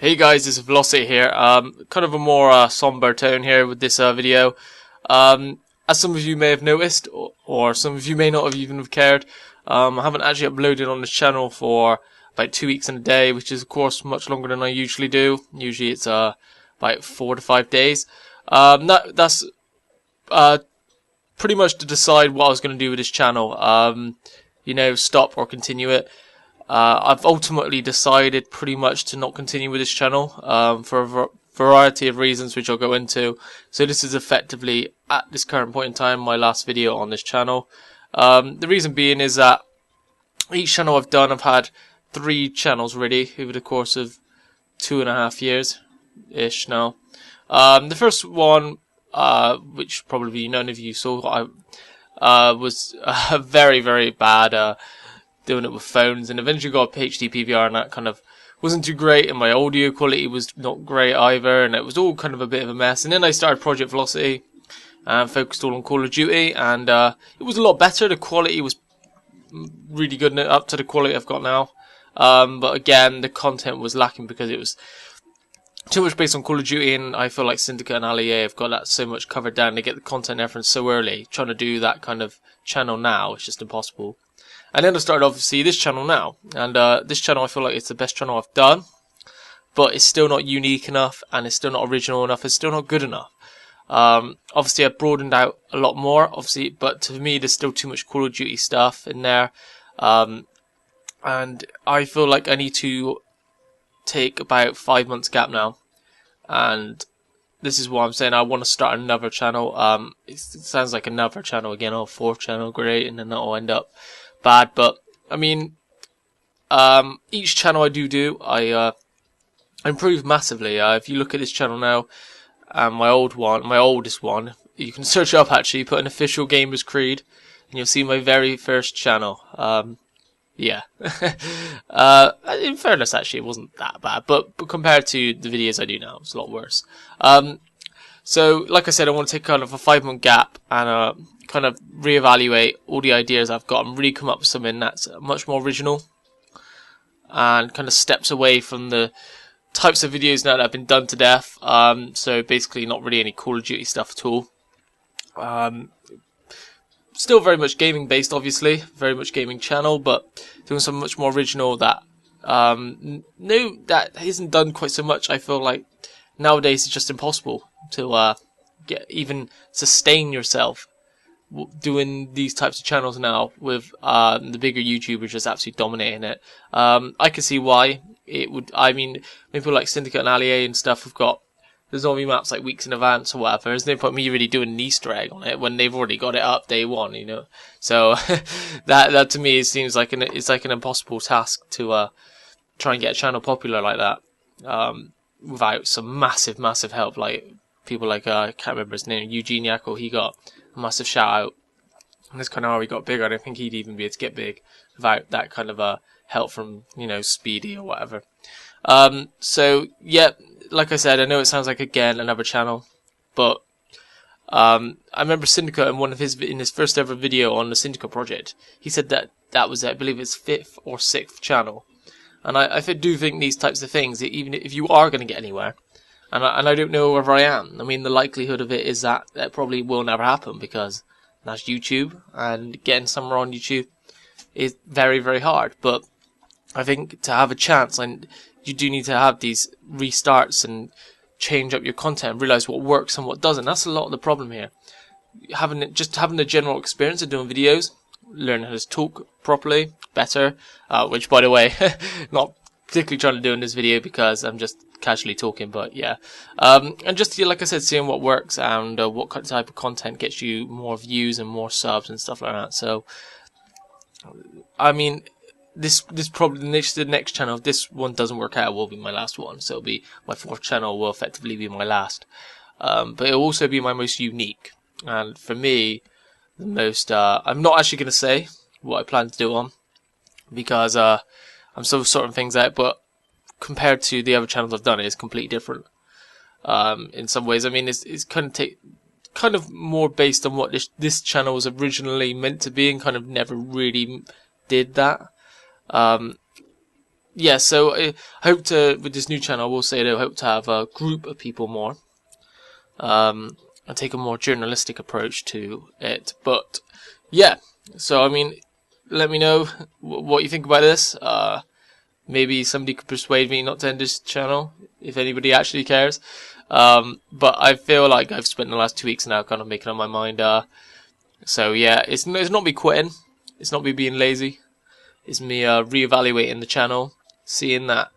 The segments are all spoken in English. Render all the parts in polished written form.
Hey guys, this is Velocity here. Kind of a more somber tone here with this video. As some of you may have noticed, or some of you may not have even have cared, I haven't actually uploaded on this channel for about 2 weeks and a day, which is of course much longer than I usually do. Usually it's about 4 to 5 days. That's pretty much to decide what I was going to do with this channel. Stop or continue it. I've ultimately decided pretty much to not continue with this channel for a variety of reasons which I'll go into. So this is effectively, at this current point in time, my last video on this channel. The reason being is that each channel I've done, I've had 3 channels really over the course of 2.5 years-ish now. The first one, which probably none of you saw, was very, very bad. Doing it with phones, and eventually got a HD PVR, and that kind of wasn't too great, and my audio quality was not great either, and it was all kind of a bit of a mess. And then I started Project Velocity and focused all on Call of Duty, and it was a lot better. The quality was really good, up to the quality I've got now. But again, the content was lacking because it was too much based on Call of Duty, and I feel like Syndicate and LEA have got that so much covered down. They get the content reference so early. Trying to do that kind of channel now, it's just impossible. And then I started obviously this channel now, and this channel I feel like it's the best channel I've done, but it's still not unique enough, and it's still not original enough, it's still not good enough. Obviously I've broadened out a lot more, obviously, but to me there's still too much Call of Duty stuff in there, and I feel like I need to take about 5 months gap now, and this is what I'm saying. I want to start another channel. It sounds like another channel again, oh, 4th channel, great, and then that'll end up bad, but I mean, each channel I do, I improve massively. If you look at this channel now, my oldest one, you can search it up actually, put an official Gamers Creed, and you'll see my very first channel. Yeah. In fairness, actually, it wasn't that bad, but compared to the videos I do now, it's a lot worse. So, like I said, I want to take kind of a 5-month gap and kind of reevaluate all the ideas I've got and really come up with something that's much more original and kind of steps away from the types of videos now that have been done to death. So basically not really any Call of Duty stuff at all. Still very much gaming based, obviously, very much gaming channel, but doing something much more original that that isn't done quite so much. I feel like nowadays it's just impossible to even sustain yourself doing these types of channels now with the bigger YouTubers just absolutely dominating it. I can see why it would. I mean, people like Syndicate and LEA and stuff have got resolving maps like weeks in advance or whatever. There's no point me really doing an Easter egg on it when they've already got it up day one, you know. So that to me seems like it's like an impossible task to try and get a channel popular like that without some massive help. Like people like I can't remember his name, Eugene Yako. He got a massive shout out, and that's kind of how he got bigger. I don't think he'd even be able to get big without that kind of help from, you know, Speedy or whatever. So yeah, like I said, I know it sounds like again another channel, but I remember Syndicate in his first ever video on the Syndicate project, he said that was, I believe, his 5th or 6th channel, and I do think these types of things, even if you are going to get anywhere, and I don't know whether I am. I mean, the likelihood of it is that probably will never happen because that's YouTube, and getting somewhere on YouTube is very, very hard. But I think to have a chance, and you do need to have these restarts and change up your content, realize what works and what doesn't. That's a lot of the problem here. Having the general experience of doing videos, learn how to talk properly, better, which by the way, not particularly trying to do in this video because I'm just casually talking, but yeah. And just, like I said, seeing what works and what type of content gets you more views and more subs and stuff like that. So, I mean, this probably the next channel, if this one doesn't work out, will be my last one. So it'll be my 4th channel, will effectively be my last. But it'll also be my most unique. And for me, the most, I'm not actually going to say what I plan to do on, because I'm still sorting things out, but compared to the other channels I've done, it's completely different. In some ways, I mean, it's kind of more based on what this channel was originally meant to be, and kind of never really did that. yeah, so I hope to, with this new channel, I will say that I hope to have a group of people more, and take a more journalistic approach to it. But yeah, so I mean, let me know what you think about this. Maybe somebody could persuade me not to end this channel, if anybody actually cares. But I feel like I've spent the last 2 weeks now kind of making up my mind. So yeah, it's not me quitting, it's not me being lazy, it's me reevaluating the channel, seeing that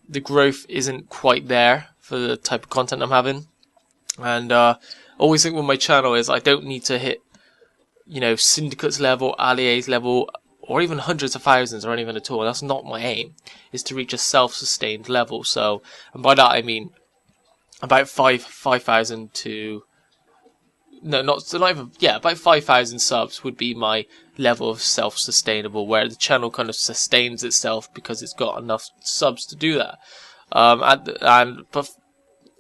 the growth isn't quite there for the type of content I'm having. And always think with my channel is I don't need to hit, you know, syndicates level, alliés level, or even hundreds of thousands or anything at all. That's not my aim. Is to reach a self-sustained level. So, and by that I mean about 5,000 to not even, yeah, about 5,000 subs would be my level of self-sustainable, where the channel kind of sustains itself because it's got enough subs to do that. But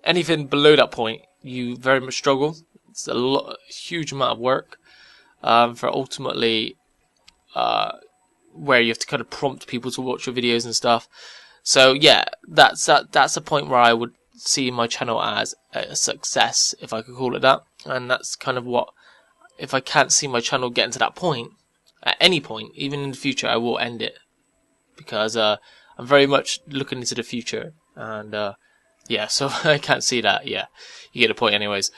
anything below that point, you very much struggle. It's a huge amount of work for ultimately where you have to kind of prompt people to watch your videos and stuff. So yeah, that's a point where I would see my channel as a success, if I could call it that. And that's kind of what, if I can't see my channel getting to that point, at any point, even in the future, I will end it. Because I'm very much looking into the future. And yeah, so I can't see that. Yeah, you get the point anyways.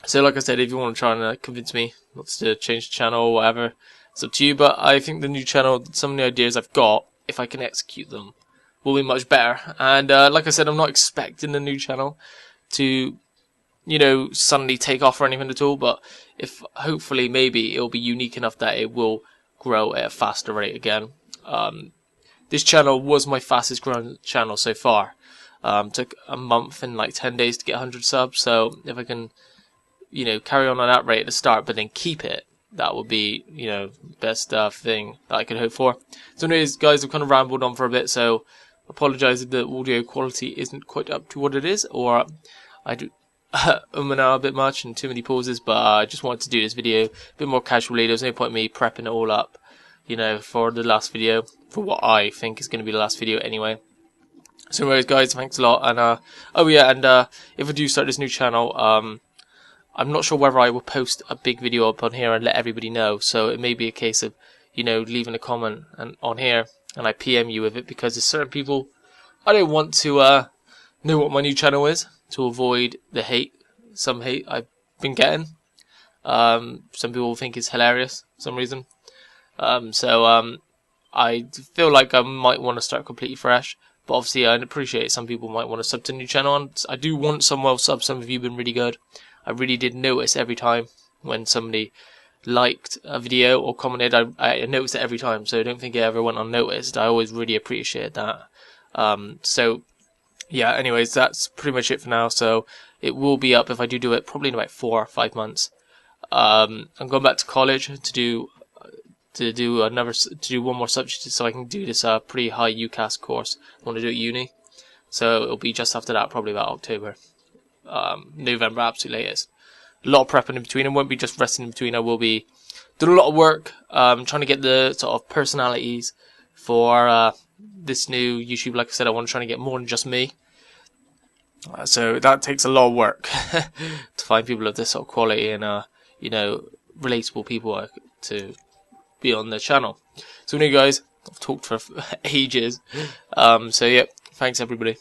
So like I said, if you want to try and convince me not to change the channel or whatever, it's up to you. But I think the new channel, some of the ideas I've got, if I can execute them, will be much better. And like I said, I'm not expecting the new channel to, you know, suddenly take off or anything at all. But if hopefully maybe it'll be unique enough that it will grow at a faster rate again. This channel was my fastest growing channel so far. Took a month and like 10 days to get 100 subs. So if I can, you know, carry on at that rate at the start, but then keep it, that would be, you know, best thing that I could hope for. So anyways, guys, I've kind of rambled on for a bit, so apologise if the audio quality isn't quite up to what it is, or I do and a bit much and too many pauses, but I just wanted to do this video a bit more casually. There's no point in me prepping it all up, you know, for the last video, for what I think is going to be the last video anyway. So anyways, guys, thanks a lot. And oh yeah, and if I do start this new channel, I'm not sure whether I will post a big video up on here and let everybody know. So it may be a case of, you know, leaving a comment on here and I PM you with it, because there's certain people I don't want to know what my new channel is, to avoid the hate, some hate I've been getting. Some people think it's hilarious for some reason. I feel like I might want to start completely fresh. But obviously I appreciate some people might want to sub to the new channel, and I do want some well subs. Some of you have been really good. I really did notice every time when somebody liked a video or commented. I noticed it every time, so I don't think it ever went unnoticed. I always really appreciate that. So yeah, anyways, that's pretty much it for now. So it will be up, if I do it, probably in about 4 or 5 months. I'm going back to college to do one more subject, so I can do this pretty high UCAS course I want to do at uni. So it'll be just after that, probably about October, November, absolute latest. A lot of prepping in between. I won't be just resting in between. I will be doing a lot of work, trying to get the sort of personalities for this new YouTube. Like I said, I want to try to get more than just me. So that takes a lot of work to find people of this sort of quality and you know, relatable people to be on the channel. So anyway, guys, I've talked for ages. So yeah, thanks everybody.